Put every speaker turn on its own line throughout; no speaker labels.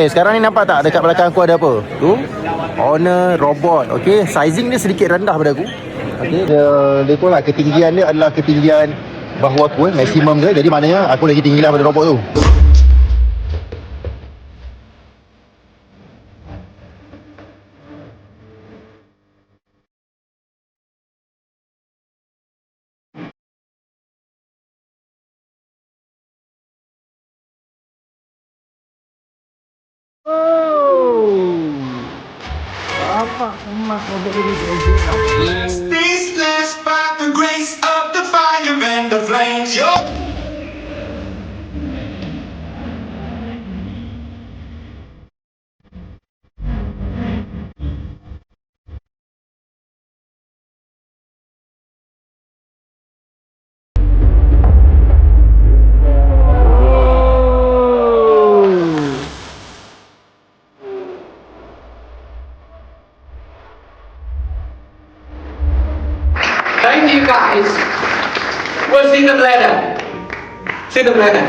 Sekarang ni nampak tak dekat belakang aku ada apa? Tu Honor robot. Okey, sizing dia sedikit rendah pada aku. Okey, dia tu lah, ketinggian dia adalah ketinggian bahu aku, maksimum dia. Jadi maknanya aku lagi tinggi lah pada robot tu.
This last by the grace of the fire and the flames. Thank you guys. We'll see them later. See them later.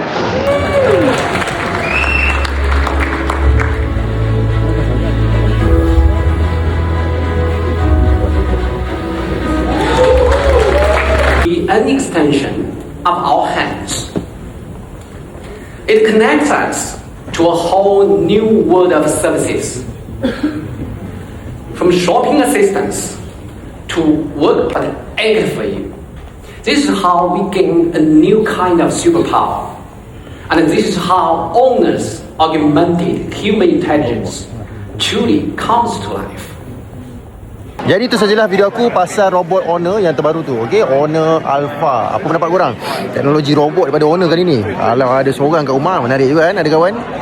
Be an extension of our hands. It connects us to a whole new world of services. From shopping assistance to work but act for you. This is how we gain a new kind of superpower. And this is how Honor's augmented human intelligence truly comes to life.
Jadi itu sajalah video aku pasal robot Honor yang terbaru tu. Okey, Honor Alpha. Apa pendapat korang? Teknologi robot daripada Honor kali ni. Alah, ada seorang kat rumah, menarik juga kan, ada kawan.